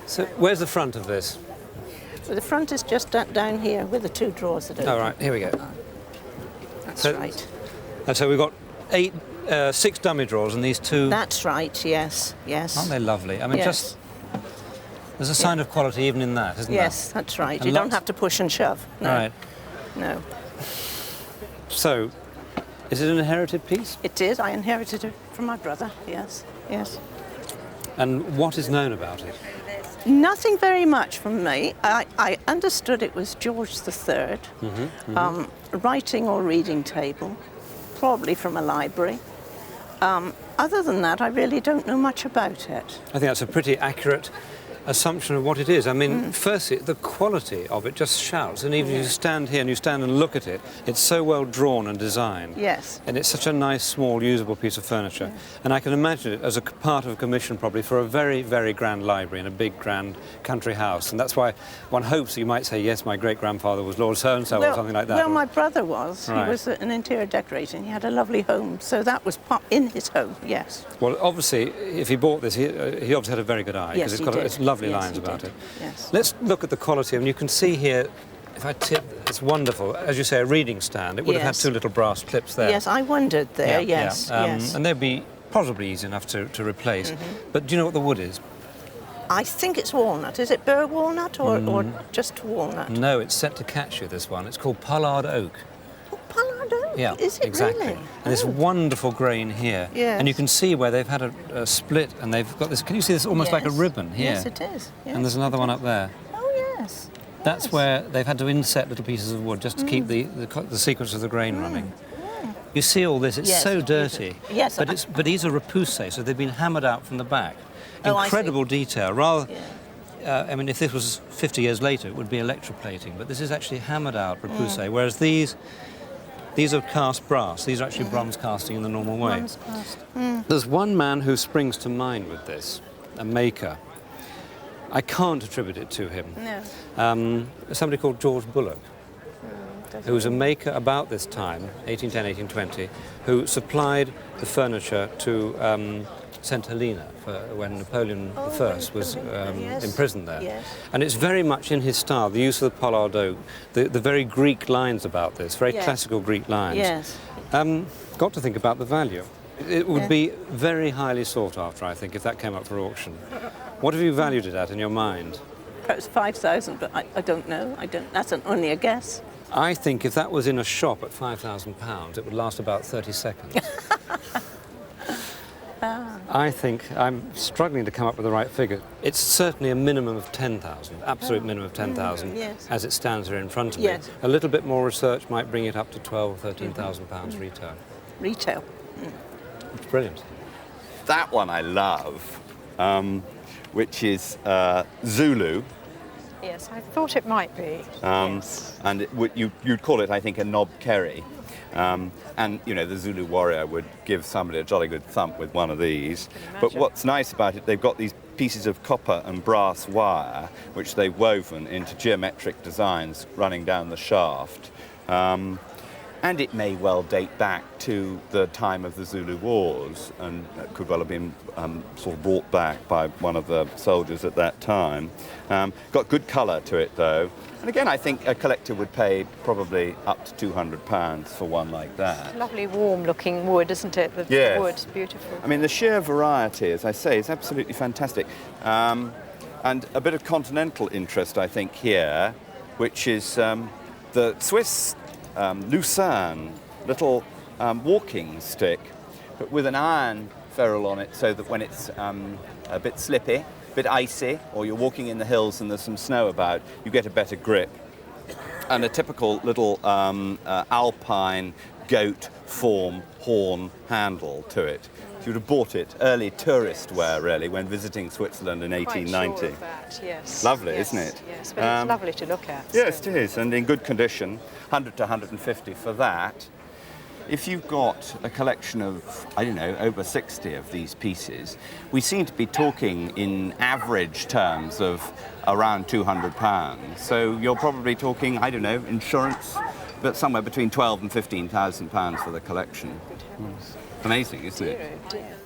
So where's the front of this? So the front is just down here with the 2 drawers that open. All right, here we go. That's So- right. And so we've got 6 dummy drawers and these 2. That's right, yes, yes. Aren't they lovely? I mean, Yes. just there's a sign of quality even in that, isn't there? Yes, that's right. And You don't lots- have to push and shove. No. Right. No. So, is it an inherited piece? It is. I inherited it from my brother, yes, yes. And what is known about it? Nothing very much from me. I understood it was George III, writing or reading table, probably from a library. Other than that, I really don't know much about it. I think that's a pretty accurate assumption of what it is. I mean, firstly, the quality of it just shouts. And even if you stand here and you stand and look at it, it's so well drawn and designed. Yes. And it's such a nice, small, usable piece of furniture. Yes. And I can imagine it as a part of a commission probably for a very, very grand library in a big, grand country house. And that's why one hopes that you might say, yes, my great-grandfather was Lord so-and-so or something like that. Well, my brother was. Right. He was an interior decorator and he had a lovely home. So that was in his home, yes. Well, obviously, if he bought this, he obviously had a very good eye. Yes, it's he got did. it's lovely Yes, lines he about did. it. Yes. Let's look at the quality. I mean, you can see here, if I tip, it's wonderful. As you say, a reading stand. It would have had Yes. 2 little brass clips there. Yes, I wondered there, yes, yes. And they'd be probably easy enough to replace. But do you know what the wood is? I think it's walnut. Is it burr walnut or just walnut? No, it's set to catch you, this one. It's called pollard oak. Oh, pollard oak? Yeah, Is it exactly. really? And this Oh. wonderful grain here. Yes. And you can see where they've had a split and they've got this, can you see this almost like a Yes. ribbon here? Yes, it is. Yes. And there's another one up there. Oh, yes. That's Yes. where they've had to inset little pieces of wood just to keep the sequence of the grain running. You see all this, it's Yes, so it's dirty. beautiful. Yes, But these are repoussé, so they've been hammered out from the back. Oh, I see. Incredible detail. Rather, Yeah. I mean, if this was 50 years later, it would be electroplating, but this is actually hammered out repoussé, whereas these are cast brass. These are actually bronze casting in the normal way. Bronze cast. There's one man who springs to mind with this, a maker. I can't attribute it to him. No. Somebody called George Bullock, doesn't who was a maker about this time, 1810, 1820, who supplied the furniture to St Helena for when Napoleon I was yes. imprisoned there. Yes. And it's very much in his style, the use of the pollard oak, the very Greek lines about this, very Yes. classical Greek lines. Yes. Got to think about the value. It would Yeah. be very highly sought after, I think, if that came up for auction. What have you valued it at in your mind? Perhaps 5,000, but I don't know. That's only a guess. I think if that was in a shop at £5,000, it would last about 30 seconds. I think I'm struggling to come up with the right figure. It's certainly a minimum of 10,000, absolute minimum of 10,000, yes. as it stands here in front of Yes. me. A little bit more research might bring it up to £12,000 or £13,000 retail. Retail. It's brilliant. That one I love, which is Zulu, Yes, I thought it might be. Yes. and you'd call it, I think, a knob kerry. And, you know, the Zulu warrior would give somebody a jolly good thump with one of these. But what's nice about it, they've got these pieces of copper and brass wire, which they've woven into geometric designs running down the shaft. And it may well date back to the time of the Zulu Wars, and it could well have been sort of brought back by one of the soldiers at that time. Got good colour to it, though. And again, I think a collector would pay probably up to £200 for one like that. Lovely warm-looking wood, isn't it? The Yes. wood's beautiful. I mean, the sheer variety, as I say, is absolutely fantastic. And a bit of continental interest, I think, here, which is the Swiss Lucerne little walking stick, but with an iron ferrule on it, so that when it's a bit slippy, a bit icy, or you're walking in the hills and there's some snow about, you get a better grip. And a typical little alpine goat form horn handle to it. You would have bought it, early tourist wear, really, when visiting Switzerland in 1890. Quite sure of that, yes. Lovely, Yes, isn't it? Yes, but it's lovely to look at. Yes, so. it is, and in good condition, 100 to 150 for that. If you've got a collection of, I don't know, over 60 of these pieces, we seem to be talking in average terms of around £200. So you're probably talking, I don't know, insurance, but somewhere between £12,000 and £15,000 for the collection. Amazing, isn't it? Dear, oh dear.